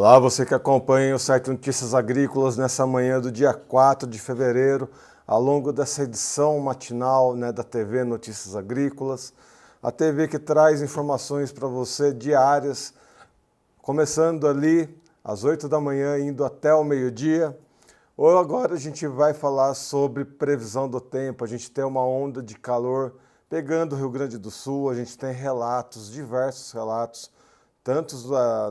Olá, você que acompanha o site Notícias Agrícolas nessa manhã do dia 4 de fevereiro, ao longo dessa edição matinal da TV Notícias Agrícolas, a TV que traz informações para você diárias, começando ali às 8 da manhã, indo até o meio-dia. Ou agora a gente vai falar sobre previsão do tempo, a gente tem uma onda de calor pegando o Rio Grande do Sul, a gente tem relatos, diversos relatos, tanto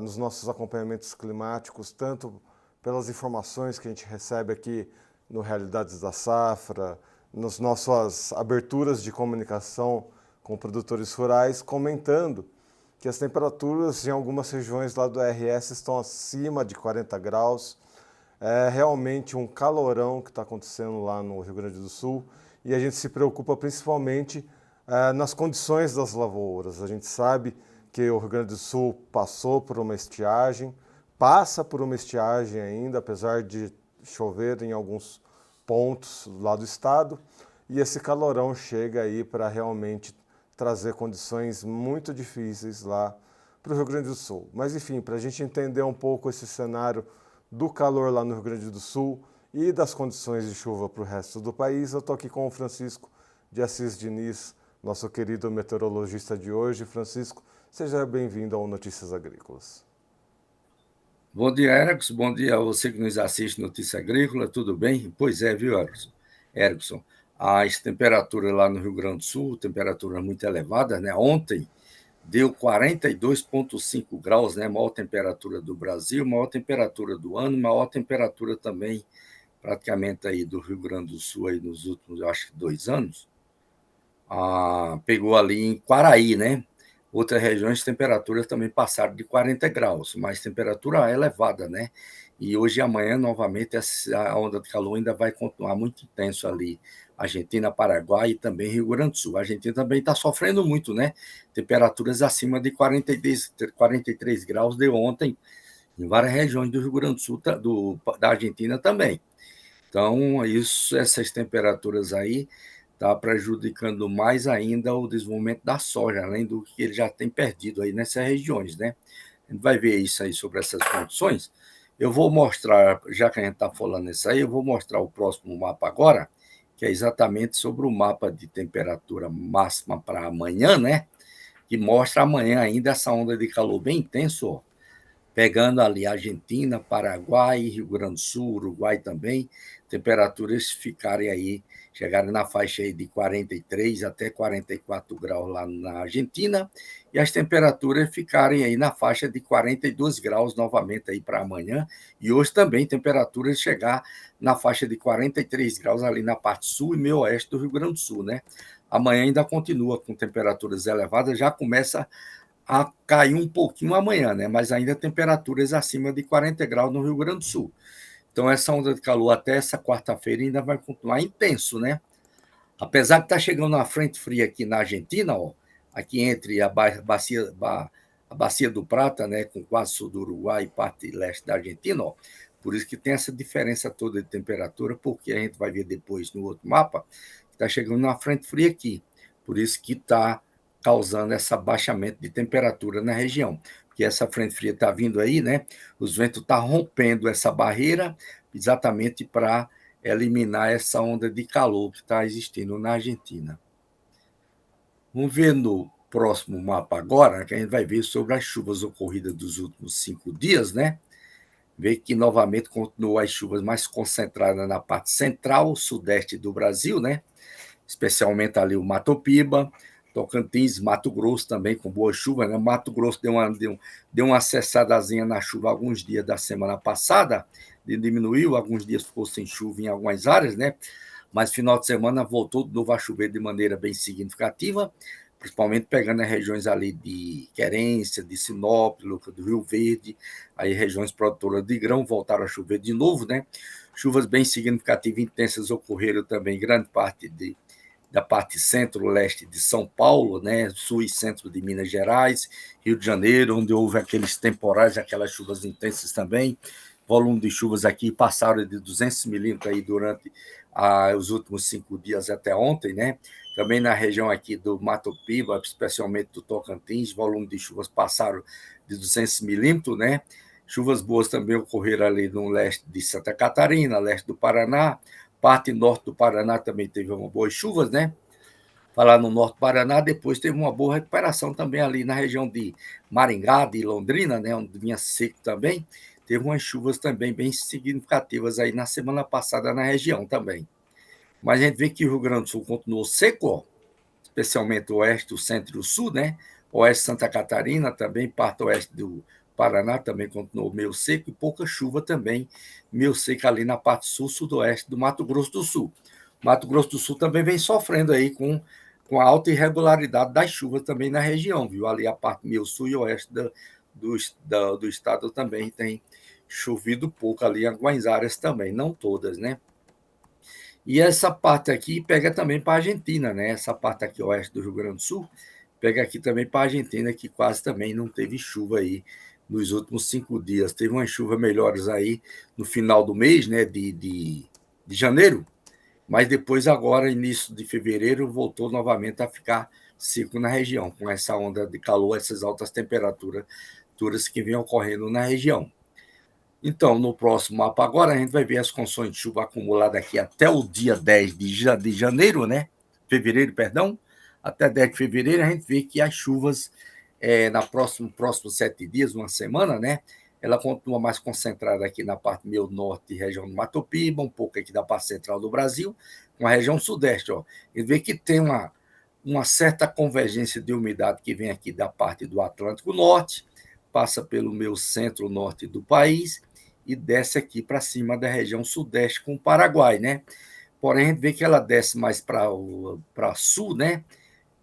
nos nossos acompanhamentos climáticos, tanto pelas informações que a gente recebe aqui no Realidades da Safra, nas nossas aberturas de comunicação com produtores rurais, comentando que as temperaturas em algumas regiões lá do RS estão acima de 40 graus. É realmente um calorão que está acontecendo lá no Rio Grande do Sul e a gente se preocupa principalmente nas condições das lavouras. A gente sabe que o Rio Grande do Sul passou por uma estiagem, passa por uma estiagem ainda, apesar de chover em alguns pontos lá do estado, e esse calorão chega aí para realmente trazer condições muito difíceis lá para o Rio Grande do Sul. Mas enfim, para a gente entender um pouco esse cenário do calor lá no Rio Grande do Sul e das condições de chuva para o resto do país, eu estou aqui com o Francisco de Assis Diniz, nosso querido meteorologista de hoje. Francisco, seja bem-vindo ao Notícias Agrícolas. Bom dia, Erickson. Bom dia a você que nos assiste Notícia Agrícola. Tudo bem? Pois é, viu, Erickson? As temperaturas lá no Rio Grande do Sul, temperatura muito elevada, né? Ontem deu 42,5 graus, né? Maior temperatura do Brasil, maior temperatura do ano, maior temperatura também praticamente aí do Rio Grande do Sul aí nos últimos, eu acho que 2 anos. Pegou ali em Quaraí, né? Outras regiões, temperaturas também passaram de 40 graus, mas temperatura elevada, né? E hoje e amanhã, novamente, a onda de calor ainda vai continuar muito intenso ali. Argentina, Paraguai e também Rio Grande do Sul. A Argentina também está sofrendo muito, né? Temperaturas acima de 43 graus de ontem, em várias regiões do Rio Grande do Sul, da Argentina também. Então, essas temperaturas aí está prejudicando mais ainda o desenvolvimento da soja, além do que ele já tem perdido aí nessas regiões, né? A gente vai ver isso aí sobre essas condições. Eu vou mostrar, já que a gente está falando isso aí, eu vou mostrar o próximo mapa agora, que é exatamente sobre o mapa de temperatura máxima para amanhã, né? Que mostra amanhã ainda essa onda de calor bem intenso, ó, pegando ali Argentina, Paraguai, Rio Grande do Sul, Uruguai também, temperaturas ficarem aí, chegarem na faixa aí de 43 até 44 graus lá na Argentina, e as temperaturas ficarem aí na faixa de 42 graus novamente aí para amanhã, e hoje também temperaturas chegar na faixa de 43 graus ali na parte sul e meio oeste do Rio Grande do Sul, né? Amanhã ainda continua com temperaturas elevadas, já começa a cair um pouquinho amanhã, né? Mas ainda temperaturas acima de 40 graus no Rio Grande do Sul. Então, essa onda de calor até essa quarta-feira ainda vai continuar intenso, né? Apesar de estar chegando uma frente fria aqui na Argentina, ó, aqui entre a bacia do Prata, né, com quase sul do Uruguai e parte leste da Argentina, ó, por isso que tem essa diferença toda de temperatura, porque a gente vai ver depois no outro mapa, que está chegando uma frente fria aqui. Por isso que está causando esse abaixamento de temperatura na região. Porque essa frente fria está vindo aí, né? Os ventos estão rompendo essa barreira exatamente para eliminar essa onda de calor que está existindo na Argentina. Vamos ver no próximo mapa agora, que a gente vai ver sobre as chuvas ocorridas dos últimos 5 dias, né? Ver que novamente continuam as chuvas mais concentradas na parte central, sudeste do Brasil, né? Especialmente ali o Mato Piba, Tocantins, Mato Grosso também com boa chuva, né? Mato Grosso deu uma cessadazinha na chuva alguns dias da semana passada, diminuiu, alguns dias ficou sem chuva em algumas áreas, né? Mas final de semana voltou de novo a chover de maneira bem significativa, principalmente pegando as regiões ali de Querência, de Sinop, do Rio Verde, aí regiões produtoras de grão voltaram a chover de novo, né? Chuvas bem significativas e intensas ocorreram também em grande parte da parte centro-leste de São Paulo, né, sul e centro de Minas Gerais, Rio de Janeiro, onde houve aqueles temporais, aquelas chuvas intensas também. Volume de chuvas aqui passaram de 200 milímetros aí durante os últimos 5 dias até ontem, né? Também na região aqui do Mato Piba, especialmente do Tocantins, volume de chuvas passaram de 200 milímetros, né? Chuvas boas também ocorreram ali no leste de Santa Catarina, leste do Paraná, parte norte do Paraná também teve uma boas chuvas, né? Falar no norte do Paraná, depois teve uma boa recuperação também ali na região de Maringá, de Londrina, né, onde vinha seco também. Teve umas chuvas também bem significativas aí na semana passada na região também. Mas a gente vê que o Rio Grande do Sul continuou seco, ó, especialmente o oeste, o centro e o sul, né? Oeste de Santa Catarina também, parte oeste do Paraná também continuou meio seco e pouca chuva também, meio seca ali na parte sul, sudoeste do Mato Grosso do Sul. Mato Grosso do Sul também vem sofrendo aí com a alta irregularidade das chuvas também na região, viu? Ali a parte meio sul e oeste do estado também tem chovido pouco ali em algumas áreas também, não todas, né? E essa parte aqui pega também para a Argentina, né? Essa parte aqui oeste do Rio Grande do Sul pega aqui também para a Argentina, que quase também não teve chuva aí nos últimos 5 dias. Teve umas chuvas melhores aí no final do mês, né? De janeiro, mas depois, agora, início de fevereiro, voltou novamente a ficar seco na região, com essa onda de calor, essas altas temperaturas que vêm ocorrendo na região. Então, no próximo mapa agora, a gente vai ver as condições de chuva acumulada aqui até o dia 10 de janeiro, né? Fevereiro, perdão. Até 10 de fevereiro, a gente vê que as chuvas, próximos 7 dias, uma semana, né? Ela continua mais concentrada aqui na parte meio norte, região do Mato Piba, um pouco aqui da parte central do Brasil, com a região sudeste. Ó. A gente vê que tem uma certa convergência de umidade que vem aqui da parte do Atlântico Norte, passa pelo meio centro-norte do país e desce aqui para cima da região sudeste com o Paraguai, né? Porém, a gente vê que ela desce mais para sul, né?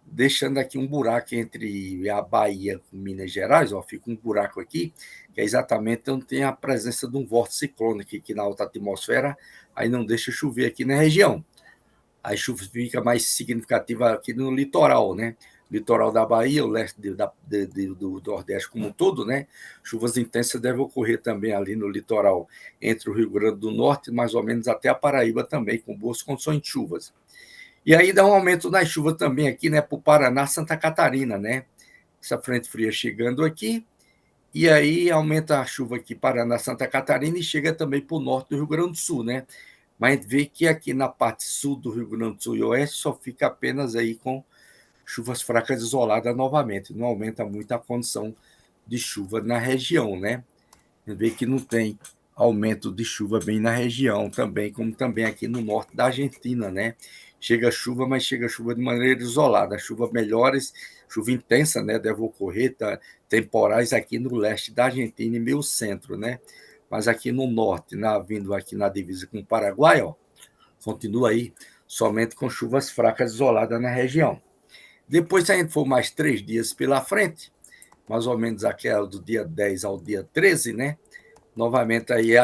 Deixando aqui um buraco entre a Bahia com Minas Gerais, ó, fica um buraco aqui, que é exatamente onde tem a presença de um vórtice ciclônico aqui na alta atmosfera, aí não deixa chover aqui na região. A chuva fica mais significativa aqui no litoral, né? Litoral da Bahia, o leste do Nordeste como um todo, né? Chuvas intensas devem ocorrer também ali no litoral, entre o Rio Grande do Norte, mais ou menos até a Paraíba também, com boas condições de chuvas. E aí dá um aumento nas chuvas também aqui, né, para o Paraná, Santa Catarina, né? Essa frente fria chegando aqui, e aí aumenta a chuva aqui, Paraná, Santa Catarina, e chega também para o norte do Rio Grande do Sul, né? Mas a gente vê que aqui na parte sul do Rio Grande do Sul e oeste só fica apenas aí com chuvas fracas isoladas novamente, não aumenta muito a condição de chuva na região, né? A gente vê que não tem aumento de chuva bem na região também, como também aqui no norte da Argentina, né? Chega chuva, mas chega chuva de maneira isolada. Chuva melhores, chuva intensa, né? Deve ocorrer, tá? Temporais aqui no leste da Argentina e meio centro, né? Mas aqui no norte, vindo aqui na divisa com o Paraguai, ó, continua aí somente com chuvas fracas isoladas na região. Depois, se a gente for mais 3 dias pela frente, mais ou menos aquela do dia 10 ao dia 13, né? Novamente, aí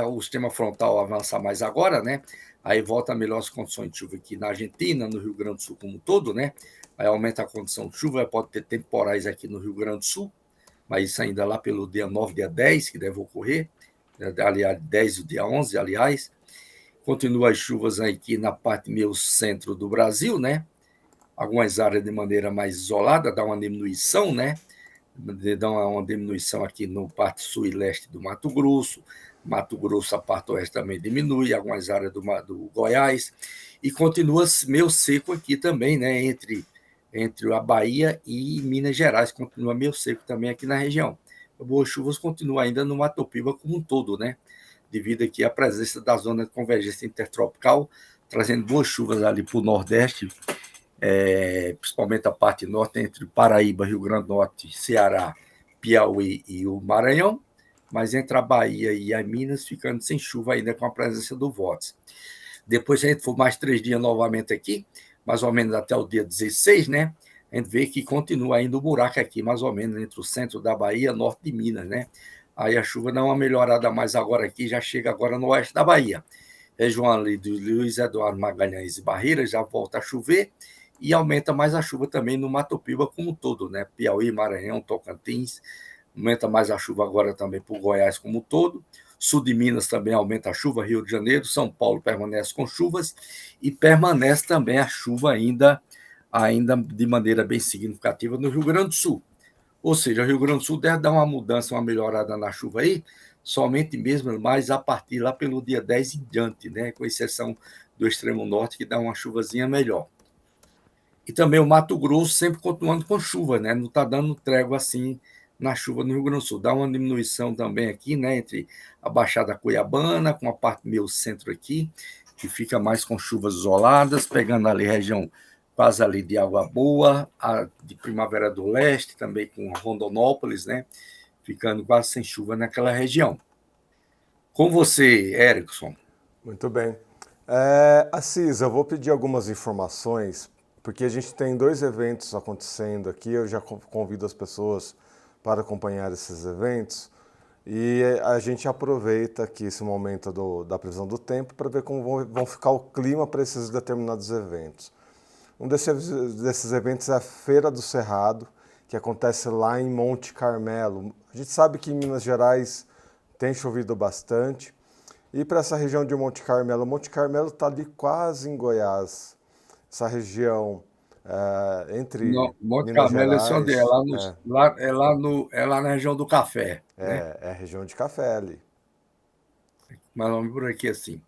o sistema frontal avança mais agora, né? Aí volta a melhores condições de chuva aqui na Argentina, no Rio Grande do Sul como um todo, né? Aí aumenta a condição de chuva, pode ter temporais aqui no Rio Grande do Sul, mas isso ainda lá pelo dia 9, dia 10, que deve ocorrer, aliás, 10 e o dia 11, aliás. Continua as chuvas aqui na parte meio centro do Brasil, né? Algumas áreas de maneira mais isolada, dá uma diminuição, né? Dá uma diminuição aqui no parte sul e leste do Mato Grosso. Mato Grosso, a parte oeste também diminui, algumas áreas do Goiás. E continua meio seco aqui também, né? Entre a Bahia e Minas Gerais, continua meio seco também aqui na região. Boas chuvas continuam ainda no Mato Piba como um todo, né? Devido aqui à presença da zona de convergência intertropical, trazendo boas chuvas ali para o Nordeste, principalmente a parte norte, entre Paraíba, Rio Grande do Norte, Ceará, Piauí e o Maranhão, mas entre a Bahia e a Minas, ficando sem chuva ainda com a presença do vórtice. Depois, se a gente for mais 3 dias novamente aqui, mais ou menos até o dia 16, né? A gente vê que continua ainda o buraco aqui, mais ou menos entre o centro da Bahia e norte de Minas, né? Aí a chuva dá uma melhorada mais agora aqui, já chega agora no oeste da Bahia. Região ali de Luiz Eduardo Magalhães e Barreiras já volta a chover e aumenta mais a chuva também no Mato Piba como um todo, né? Piauí, Maranhão, Tocantins, aumenta mais a chuva agora também para o Goiás como um todo. Sul de Minas também aumenta a chuva, Rio de Janeiro, São Paulo permanece com chuvas e permanece também a chuva ainda de maneira bem significativa no Rio Grande do Sul. Ou seja, o Rio Grande do Sul deve dar uma mudança, uma melhorada na chuva aí, somente mesmo, mas a partir lá pelo dia 10 em diante, né? Com exceção do extremo norte, que dá uma chuvazinha melhor. E também o Mato Grosso sempre continuando com chuva, né? Não está dando trégua assim na chuva no Rio Grande do Sul. Dá uma diminuição também aqui, né? Entre a Baixada Cuiabana, com a parte meio centro aqui, que fica mais com chuvas isoladas, pegando ali região quase ali de Água Boa, a de Primavera do Leste, também com Rondonópolis, né? Ficando quase sem chuva naquela região. Com você, Erickson. Muito bem. Assis, eu vou pedir algumas informações, porque a gente tem dois eventos acontecendo aqui. Eu já convido as pessoas para acompanhar esses eventos e a gente aproveita aqui esse momento da previsão do tempo para ver como vão ficar o clima para esses determinados eventos. Um desses eventos é a Feira do Cerrado, que acontece lá em Monte Carmelo. A gente sabe que em Minas Gerais tem chovido bastante. E para essa região de Monte Carmelo está ali quase em Goiás. Essa região entre No Monte Minas Carmelo, esse onde é? Gerais, É lá na região do café, né? é a região de café ali. Mais ou menos por aqui assim.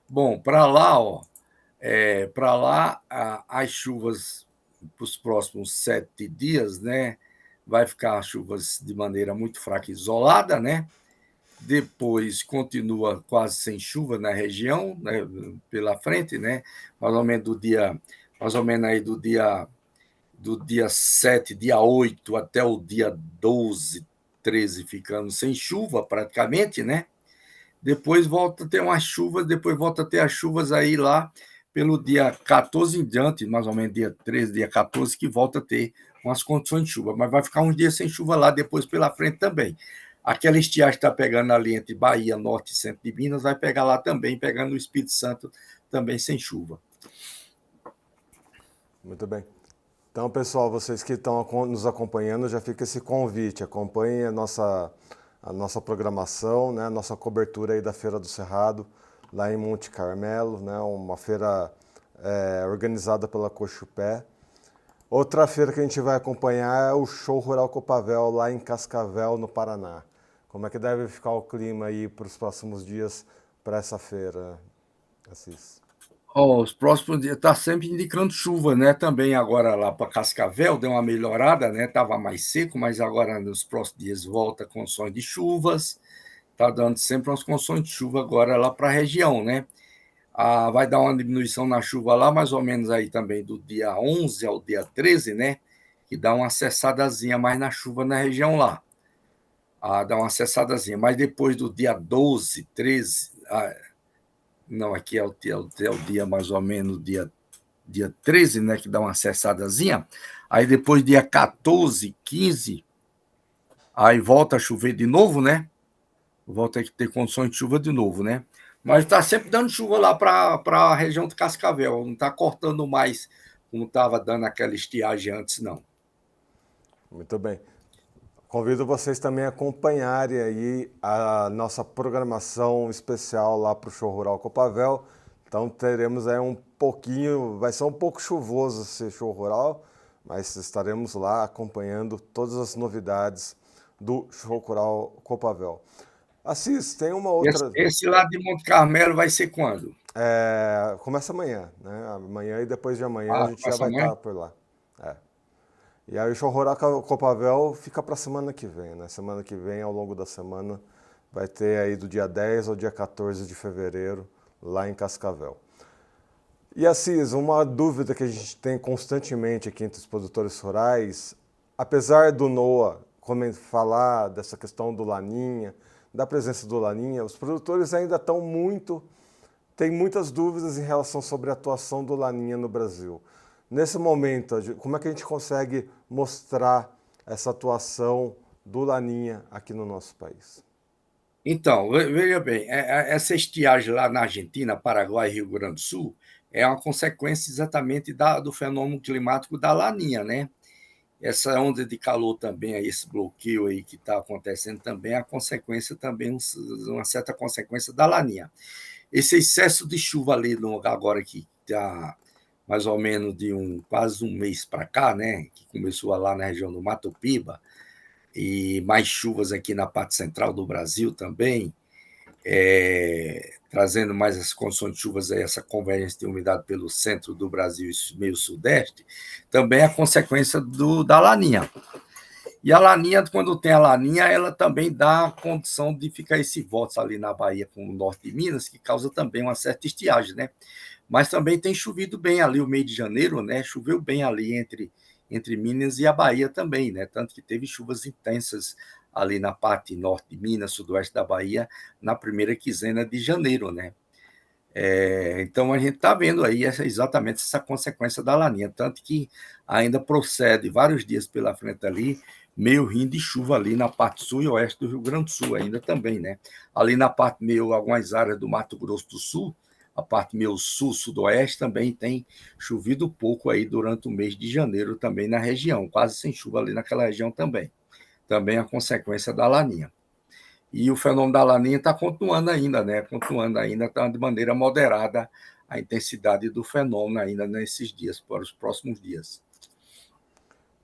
Bom, para lá, ó, para lá as chuvas para os próximos 7 dias, né? Vai ficar chuvas de maneira muito fraca, e isolada, né? Depois continua quase sem chuva na região, né? Pela frente, né? Mais ou menos do dia, mais ou menos aí do dia 7, dia 8 até o dia 12, 13, ficando sem chuva praticamente, né? Depois volta a ter umas chuvas, depois volta a ter as chuvas aí lá pelo dia 14 em diante, mais ou menos dia 13, dia 14, que volta a ter umas condições de chuva. Mas vai ficar uns dias sem chuva lá depois pela frente também. Aquela estiagem que está pegando ali entre Bahia, Norte e Centro de Minas, vai pegar lá também, pegando o Espírito Santo também sem chuva. Muito bem. Então, pessoal, vocês que estão nos acompanhando, já fica esse convite. Acompanhem a nossa programação, né, a nossa cobertura aí da Feira do Cerrado, lá em Monte Carmelo, né, uma feira organizada pela Cochupé. Outra feira que a gente vai acompanhar é o Show Rural Copavel, lá em Cascavel, no Paraná. Como é que deve ficar o clima aí para os próximos dias para essa feira, Assis? Os próximos dias está sempre indicando chuva, né? Também agora lá para Cascavel deu uma melhorada, né? Estava mais seco, mas agora nos próximos dias volta condições de chuvas. Está dando sempre umas condições de chuva agora lá para a região, né? Vai dar uma diminuição na chuva lá, mais ou menos aí também do dia 11 ao dia 13, né? Que dá uma cessadazinha mais na chuva na região lá. Dá uma cessadazinha. Mas depois do dia 12, 13, não, aqui é o dia mais ou menos, dia 13, né, que dá uma cessadazinha. Aí depois, dia 14, 15, aí volta a chover de novo, né? Volta a ter condições de chuva de novo, né? Mas está sempre dando chuva lá para a região de Cascavel. Não está cortando mais como estava dando aquela estiagem antes, não. Muito bem. Convido vocês também a acompanharem aí a nossa programação especial lá para o Show Rural Copavel. Então teremos aí um pouquinho, vai ser um pouco chuvoso esse show rural, mas estaremos lá acompanhando todas as novidades do Show Rural Copavel. Assis, tem uma Esse, outra. esse lá de Monte Carmelo vai ser quando? Começa amanhã, né? Amanhã e depois de amanhã a gente já Passa vai amanhã? estar por lá. É. E aí o Show Rural Copavel fica para semana que vem, né? Semana que vem, ao longo da semana, vai ter aí do dia 10 ao dia 14 de fevereiro, lá em Cascavel. E Assis, uma dúvida que a gente tem constantemente aqui entre os produtores rurais, apesar do NOAA falar dessa questão do Laninha, da presença do Laninha, os produtores ainda têm muitas dúvidas em relação sobre a atuação do Laninha no Brasil. Nesse momento, como é que a gente consegue mostrar essa atuação do Laninha aqui no nosso país? Então, veja bem, essa estiagem lá na Argentina, Paraguai e Rio Grande do Sul é uma consequência exatamente do fenômeno climático da Laninha, né? Essa onda de calor também, esse bloqueio aí que está acontecendo também, é a consequência também, uma certa consequência da Laninha. Esse excesso de chuva ali agora que está mais ou menos de quase um mês para cá, né? Que começou lá na região do Mato Piba, e mais chuvas aqui na parte central do Brasil também, trazendo mais as condições de chuvas, aí, essa convergência de umidade pelo centro do Brasil e meio sudeste, também é a consequência da laninha. E a laninha, quando tem a laninha, ela também dá a condição de ficar esse vórtice ali na Bahia com o norte de Minas, que causa também uma certa estiagem, né? Mas também tem chovido bem ali o mês de janeiro, né? Choveu bem ali entre Minas e a Bahia também, né? Tanto que teve chuvas intensas ali na parte norte de Minas, sudoeste da Bahia, na primeira quinzena de janeiro, né? Então a gente está vendo aí exatamente essa consequência da laninha, tanto que ainda procede vários dias pela frente ali, meio rindo de chuva ali na parte sul e oeste do Rio Grande do Sul ainda também, né? Ali na parte meio, algumas áreas do Mato Grosso do Sul, a parte meio sul, sudoeste também tem chovido pouco aí durante o mês de janeiro também na região, quase sem chuva ali naquela região também. Também a consequência da laninha. E o fenômeno da laninha está continuando ainda, né? Continuando ainda, está de maneira moderada a intensidade do fenômeno ainda nesses dias, para os próximos dias.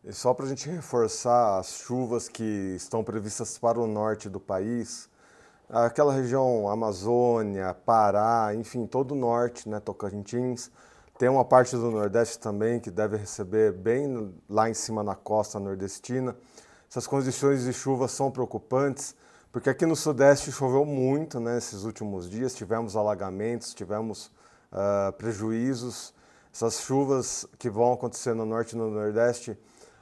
E só para a gente reforçar as chuvas que estão previstas para o norte do país, aquela região Amazônia, Pará, enfim, todo o norte, né, Tocantins, tem uma parte do Nordeste também que deve receber bem lá em cima na costa nordestina. Essas condições de chuva são preocupantes, porque aqui no Sudeste choveu muito, né, nesses últimos dias, tivemos alagamentos, tivemos prejuízos. Essas chuvas que vão acontecer no Norte e no Nordeste,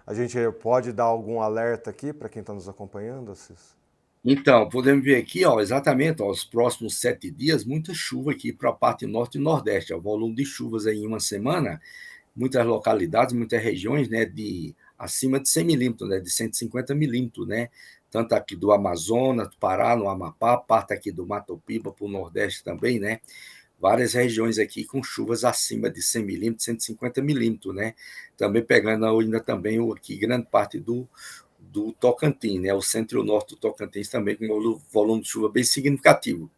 a gente pode dar algum alerta aqui para quem está nos acompanhando, Assis? Então, podemos ver aqui, ó, exatamente, ó, os próximos 7 dias, muita chuva aqui para a parte norte e nordeste. Ó, o volume de chuvas aí em uma semana, muitas localidades, muitas regiões, né, de acima de 100 milímetros, né, de 150 milímetros, né, tanto aqui do Amazonas, do Pará, no Amapá, parte aqui do Mato Piba, para o Nordeste também, né, várias regiões aqui com chuvas acima de 100 milímetros, 150 milímetros, né, também pegando ainda também aqui grande parte do Tocantins, né, o centro e o norte do Tocantins também com um volume de chuva bem significativo.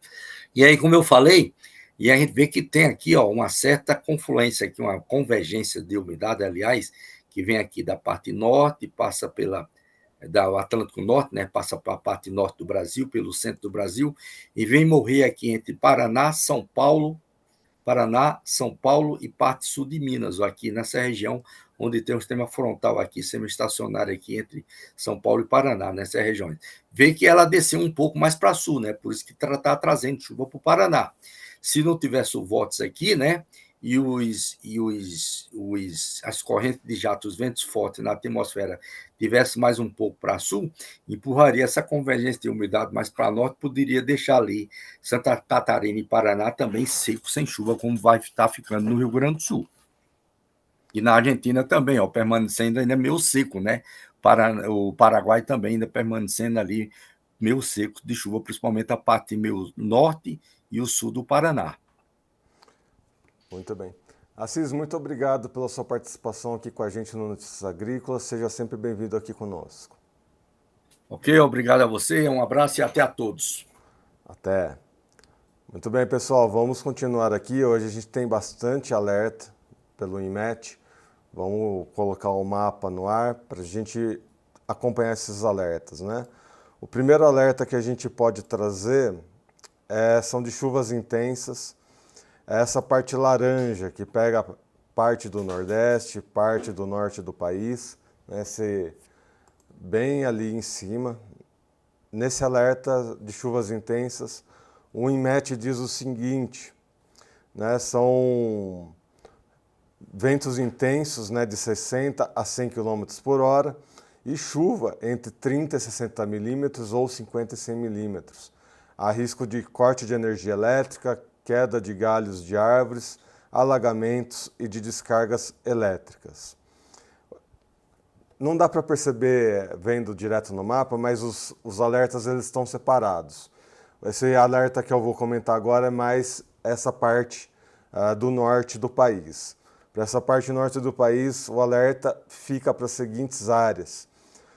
E aí, como eu falei, e a gente vê que tem aqui, ó, uma certa confluência, aqui, uma convergência de umidade, aliás, que vem aqui da parte norte, passa pela da Atlântico Norte, né, passa para a parte norte do Brasil, pelo centro do Brasil, e vem morrer aqui entre Paraná, São Paulo e parte sul de Minas, aqui nessa região onde tem um sistema frontal aqui, semi-estacionário aqui entre São Paulo e Paraná, nessas regiões. Vê que ela desceu um pouco mais para sul, né? Por isso que está trazendo chuva para o Paraná. Se não tivesse o vórtice aqui, né? E as correntes de jatos, os ventos fortes na atmosfera tivesse mais um pouco para sul, empurraria essa convergência de umidade mais para norte, poderia deixar ali Santa Catarina e Paraná também seco, sem chuva, como vai estar ficando no Rio Grande do Sul. E na Argentina também, ó, permanecendo ainda meio seco, né? O Paraguai também ainda permanecendo ali meio seco de chuva, principalmente a parte meio norte e o sul do Paraná. Muito bem. Assis, muito obrigado pela sua participação aqui com a gente no Notícias Agrícolas. Seja sempre bem-vindo aqui conosco. Ok? Obrigado a você, um abraço e até a todos. Até. Muito bem, pessoal, vamos continuar aqui. Hoje a gente tem bastante alerta pelo INMET. Vamos colocar o mapa no ar para a gente acompanhar esses alertas, né? O primeiro alerta que a gente pode trazer são de chuvas intensas. Essa parte laranja que pega parte do Nordeste, parte do norte do país, né? Bem ali em cima. Nesse alerta de chuvas intensas, o INMET diz o seguinte, né? São ventos intensos, né, de 60 a 100 km por hora e chuva entre 30 e 60 milímetros ou 50 e 100 milímetros. Há risco de corte de energia elétrica, queda de galhos de árvores, alagamentos e de descargas elétricas. Não dá para perceber vendo direto no mapa, mas os alertas eles estão separados. Esse alerta que eu vou comentar agora é mais essa parte do norte do país. Para essa parte norte do país, o alerta fica para as seguintes áreas: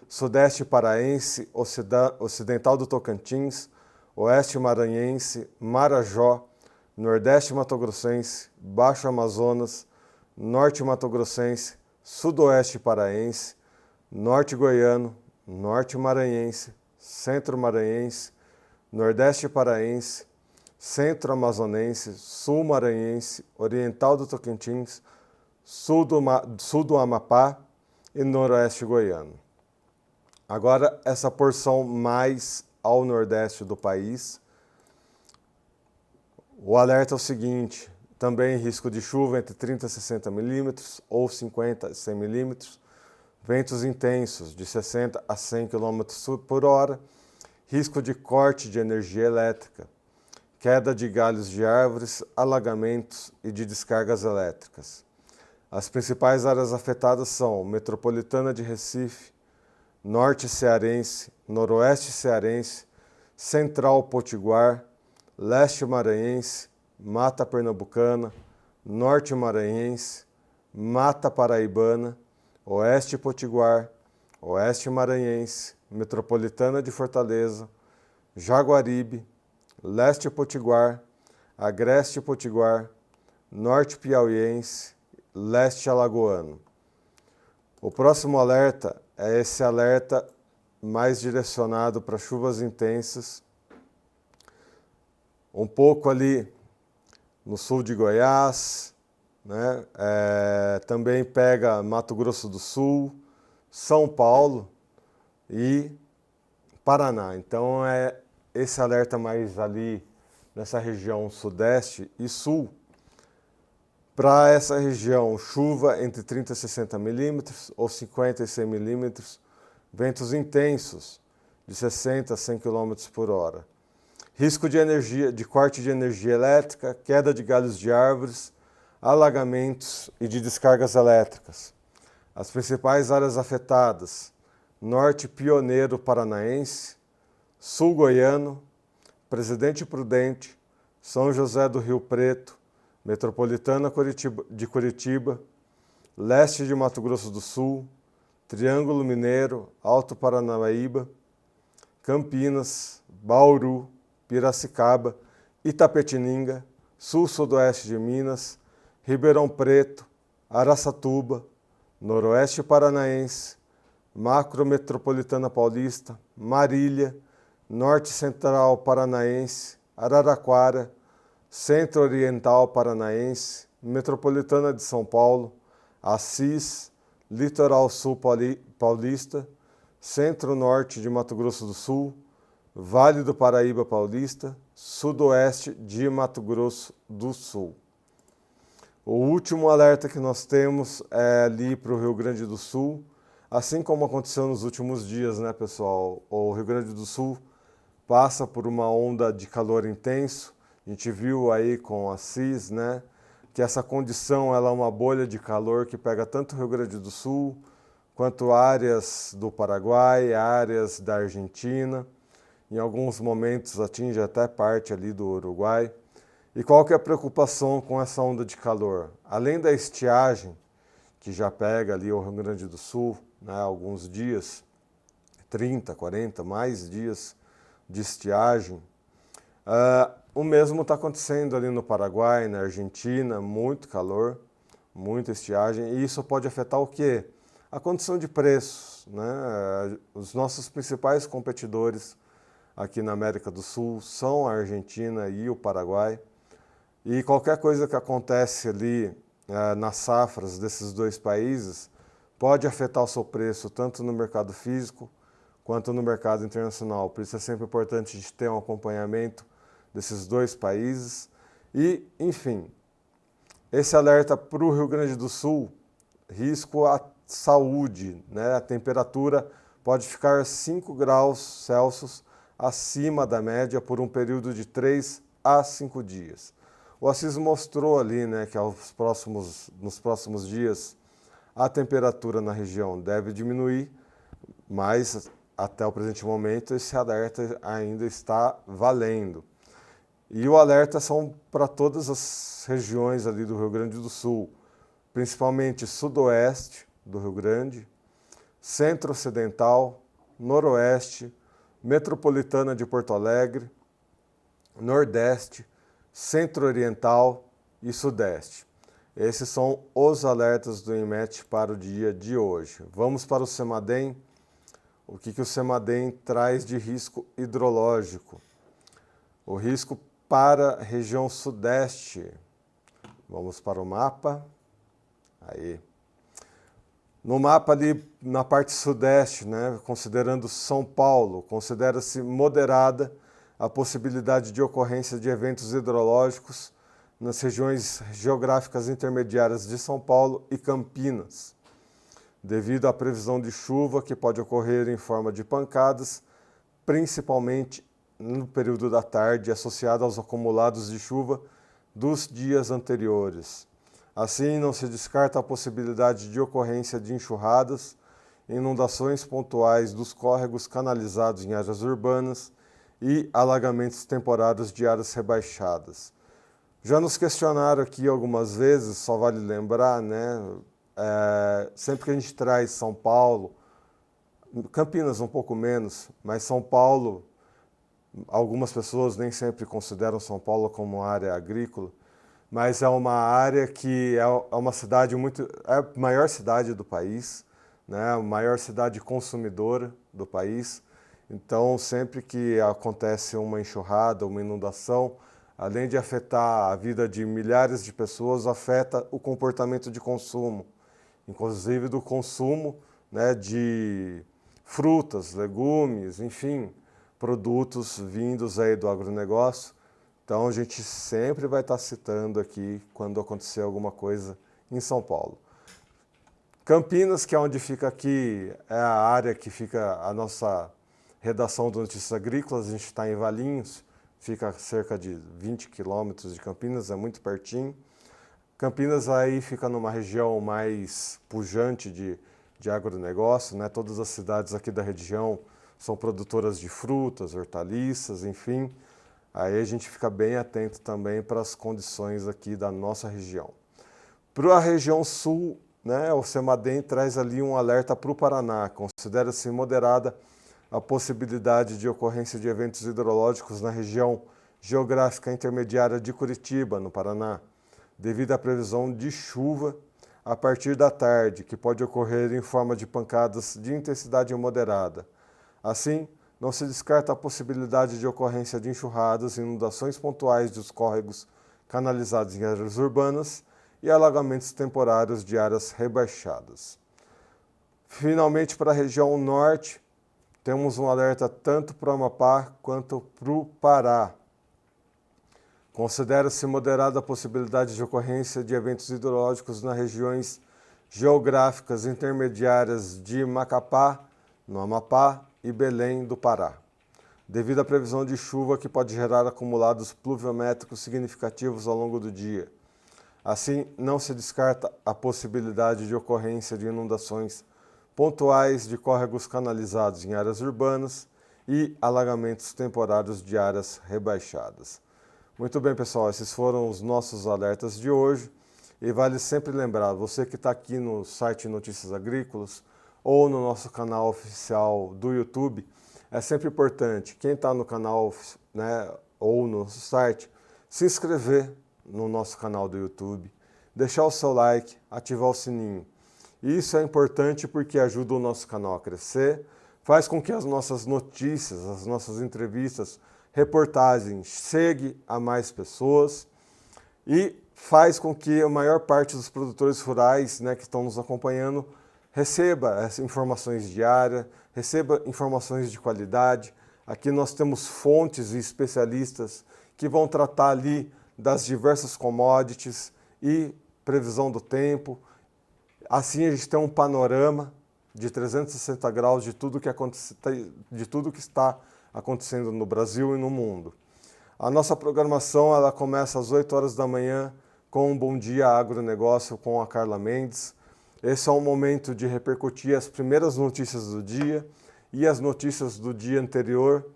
Sudeste paraense, ocidental do Tocantins, Oeste maranhense, Marajó, Nordeste matogrossense, Baixo Amazonas, Norte matogrossense, Sudoeste paraense, Norte goiano, Norte Maranhense, Centro Maranhense, Nordeste Paraense, Centro Amazonense, Sul Maranhense, Oriental do Tocantins, Sul do Amapá e Noroeste Goiano. Agora, essa porção mais ao Nordeste do país, o alerta é o seguinte: também risco de chuva entre 30 e 60 milímetros ou 50 a 100 milímetros, ventos intensos de 60 a 100 km por hora, risco de corte de energia elétrica, queda de galhos de árvores, alagamentos e de descargas elétricas. As principais áreas afetadas são Metropolitana de Recife, Norte Cearense, Noroeste Cearense, Central Potiguar, Leste Maranhense, Mata Pernambucana, Norte Maranhense, Mata Paraibana, Oeste Potiguar, Oeste Maranhense, Metropolitana de Fortaleza, Jaguaribe, Leste Potiguar, Agreste Potiguar, Norte Piauiense, Leste Alagoano. O próximo alerta é esse alerta mais direcionado para chuvas intensas, um pouco ali no sul de Goiás, né? Também pega Mato Grosso do Sul, São Paulo e Paraná. Então é esse alerta mais ali nessa região sudeste e sul. Para essa região, chuva entre 30 e 60 milímetros ou 50 e 100 milímetros, ventos intensos de 60 a 100 km por hora. Risco de corte de energia elétrica, queda de galhos de árvores, alagamentos e de descargas elétricas. As principais áreas afetadas: Norte Pioneiro Paranaense, Sul Goiano, Presidente Prudente, São José do Rio Preto, Metropolitana de Curitiba, Leste de Mato Grosso do Sul, Triângulo Mineiro, Alto Paranaíba, Campinas, Bauru, Piracicaba, Itapetininga, Sul-Sudoeste de Minas, Ribeirão Preto, Araçatuba, Noroeste Paranaense, Macrometropolitana Paulista, Marília, Norte Central Paranaense, Araraquara, Centro-Oriental Paranaense, Metropolitana de São Paulo, Assis, Litoral Sul Paulista, Centro-Norte de Mato Grosso do Sul, Vale do Paraíba Paulista, Sudoeste de Mato Grosso do Sul. O último alerta que nós temos é ali para o Rio Grande do Sul, assim como aconteceu nos últimos dias, né, pessoal? O Rio Grande do Sul passa por uma onda de calor intenso. A gente viu aí com a Assis, né, que essa condição ela é uma bolha de calor que pega tanto o Rio Grande do Sul, quanto áreas do Paraguai, áreas da Argentina. Em alguns momentos atinge até parte ali do Uruguai. E qual que é a preocupação com essa onda de calor? Além da estiagem, que já pega ali o Rio Grande do Sul, né, alguns dias, 30, 40, mais dias de estiagem, o mesmo está acontecendo ali no Paraguai, na Argentina, muito calor, muita estiagem, e isso pode afetar o quê? A condição de preços, né? Os nossos principais competidores aqui na América do Sul são a Argentina e o Paraguai, e qualquer coisa que acontece ali nas safras desses dois países pode afetar o seu preço tanto no mercado físico quanto no mercado internacional. Por isso é sempre importante a gente ter um acompanhamento desses dois países. E, enfim, esse alerta para o Rio Grande do Sul, risco à saúde, né? A temperatura pode ficar 5 graus Celsius acima da média por um período de 3 a 5 dias. O Assis mostrou ali, né, que nos próximos dias a temperatura na região deve diminuir, mas até o presente momento esse alerta ainda está valendo. E o alerta são para todas as regiões ali do Rio Grande do Sul, principalmente sudoeste do Rio Grande, centro-ocidental, noroeste, metropolitana de Porto Alegre, nordeste, centro-oriental e sudeste. Esses são os alertas do INMET para o dia de hoje. Vamos para o CEMADEM. o que o CEMADEM traz de risco hidrológico. O risco para a região sudeste. Vamos para o mapa. Aí. No mapa ali, na parte sudeste, né, considerando São Paulo, considera-se moderada a possibilidade de ocorrência de eventos hidrológicos nas regiões geográficas intermediárias de São Paulo e Campinas, devido à previsão de chuva que pode ocorrer em forma de pancadas, principalmente no período da tarde, associada aos acumulados de chuva dos dias anteriores. Assim, não se descarta a possibilidade de ocorrência de enxurradas, inundações pontuais dos córregos canalizados em áreas urbanas e alagamentos temporários de áreas rebaixadas. Já nos questionaram aqui algumas vezes, só vale lembrar, né? Sempre que a gente traz São Paulo, Campinas um pouco menos, mas São Paulo, algumas pessoas nem sempre consideram São Paulo como área agrícola, mas é uma área que é uma cidade é a maior cidade do país, né? A maior cidade consumidora do país. Então, sempre que acontece uma enxurrada, uma inundação, além de afetar a vida de milhares de pessoas, afeta o comportamento de consumo, inclusive do consumo, né, de frutas, legumes, enfim, produtos vindos aí do agronegócio. Então, a gente sempre vai estar citando aqui quando acontecer alguma coisa em São Paulo. Campinas, que é onde fica aqui, é a área que fica a nossa redação do Notícias Agrícolas. A gente está em Valinhos, fica a cerca de 20 quilômetros de Campinas, é muito pertinho. Campinas aí fica numa região mais pujante de agronegócio, né? Todas as cidades aqui da região são produtoras de frutas, hortaliças, enfim. Aí a gente fica bem atento também para as condições aqui da nossa região. Para a região sul, né, o CEMADEM traz ali um alerta para o Paraná. Considera-se moderada a possibilidade de ocorrência de eventos hidrológicos na região geográfica intermediária de Curitiba, no Paraná, devido à previsão de chuva a partir da tarde, que pode ocorrer em forma de pancadas de intensidade moderada. Assim, não se descarta a possibilidade de ocorrência de enxurradas e inundações pontuais dos córregos canalizados em áreas urbanas e alagamentos temporários de áreas rebaixadas. Finalmente, para a região norte, temos um alerta tanto para o Amapá quanto para o Pará. Considera-se moderada a possibilidade de ocorrência de eventos hidrológicos nas regiões geográficas intermediárias de Macapá, no Amapá, e Belém do Pará, devido à previsão de chuva que pode gerar acumulados pluviométricos significativos ao longo do dia. Assim, não se descarta a possibilidade de ocorrência de inundações pontuais de córregos canalizados em áreas urbanas e alagamentos temporários de áreas rebaixadas. Muito bem, pessoal, esses foram os nossos alertas de hoje. E vale sempre lembrar, você que está aqui no site Notícias Agrícolas ou no nosso canal oficial do YouTube, é sempre importante, quem está no canal, né, ou no site, se inscrever no nosso canal do YouTube, deixar o seu like, ativar o sininho. Isso é importante porque ajuda o nosso canal a crescer, faz com que as nossas notícias, as nossas entrevistas, reportagens cheguem a mais pessoas e faz com que a maior parte dos produtores rurais, né, que estão nos acompanhando receba essas informações diárias, receba informações de qualidade. Aqui nós temos fontes e especialistas que vão tratar ali das diversas commodities e previsão do tempo. Assim a gente tem um panorama de 360 graus de tudo que está acontecendo no Brasil e no mundo. A nossa programação ela começa às 8 horas da manhã com um Bom Dia Agronegócio com a Carla Mendes. Esse é o momento de repercutir as primeiras notícias do dia e as notícias do dia anterior,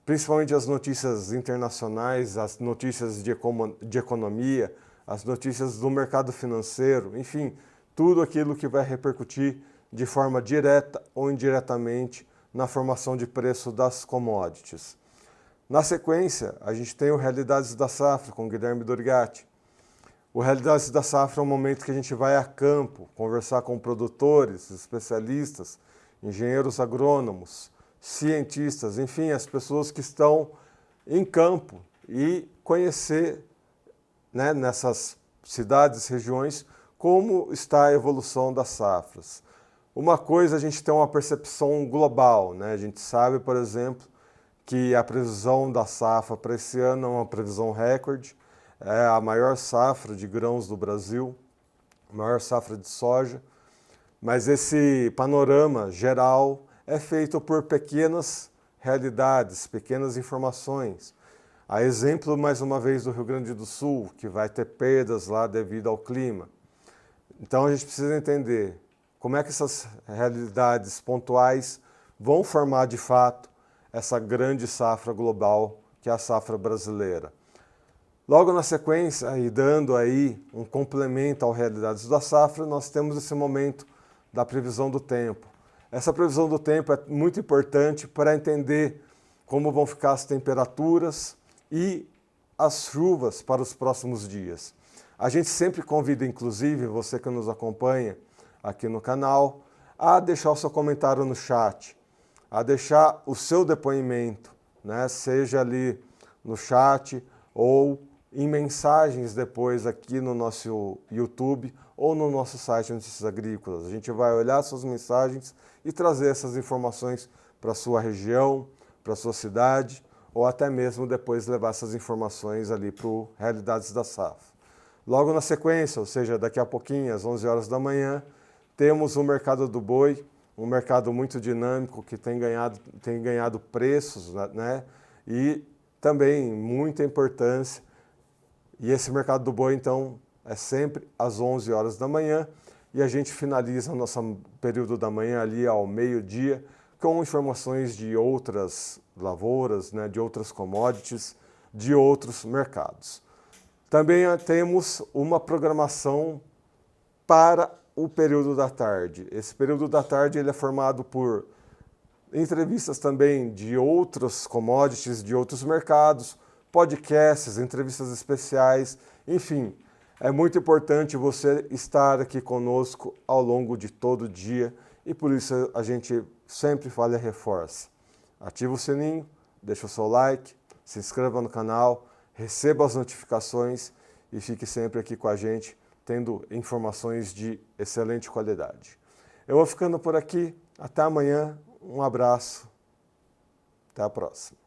principalmente as notícias internacionais, as notícias de economia, as notícias do mercado financeiro, enfim, tudo aquilo que vai repercutir de forma direta ou indiretamente na formação de preço das commodities. Na sequência, a gente tem o Realidades da Safra com Guilherme Dorigatti. O Realidades da Safra é um momento que a gente vai a campo, conversar com produtores, especialistas engenheiros agrônomos, cientistas, enfim, as pessoas que estão em campo e conhecer, né, nessas cidades, regiões, como está a evolução das safras. Uma coisa, a gente tem uma percepção global, né? A gente sabe, por exemplo, que a previsão da safra para esse ano é uma previsão recorde, é a maior safra de grãos do Brasil, a maior safra de soja, mas esse panorama geral é feito por pequenas realidades, pequenas informações. A exemplo, mais uma vez, do Rio Grande do Sul, que vai ter perdas lá devido ao clima. Então a gente precisa entender como é que essas realidades pontuais vão formar de fato essa grande safra global que é a safra brasileira. Logo na sequência, e dando aí um complemento às realidades da safra, nós temos esse momento da previsão do tempo. Essa previsão do tempo é muito importante para entender como vão ficar as temperaturas e as chuvas para os próximos dias. A gente sempre convida, inclusive, você que nos acompanha aqui no canal, a deixar o seu comentário no chat, a deixar o seu depoimento, né? Seja ali no chat ou em mensagens depois aqui no nosso YouTube ou no nosso site Notícias Agrícolas. A gente vai olhar suas mensagens e trazer essas informações para a sua região, para a sua cidade, ou até mesmo depois levar essas informações ali para o Realidades da Safra. Logo na sequência, ou seja, daqui a pouquinho, às 11 horas da manhã, temos o mercado do boi, um mercado muito dinâmico que tem ganhado preços, né? E também muita importância. E esse mercado do boi, então, é sempre às 11 horas da manhã e a gente finaliza o nosso período da manhã ali ao meio-dia com informações de outras lavouras, né, de outras commodities, de outros mercados. Também temos uma programação para o período da tarde. Esse período da tarde ele é formado por entrevistas também de outros commodities, de outros mercados, podcasts, entrevistas especiais, enfim. É muito importante você estar aqui conosco ao longo de todo o dia e por isso a gente sempre fala e reforça. Ativa o sininho, deixa o seu like, se inscreva no canal, receba as notificações e fique sempre aqui com a gente, tendo informações de excelente qualidade. Eu vou ficando por aqui, até amanhã, um abraço, até a próxima.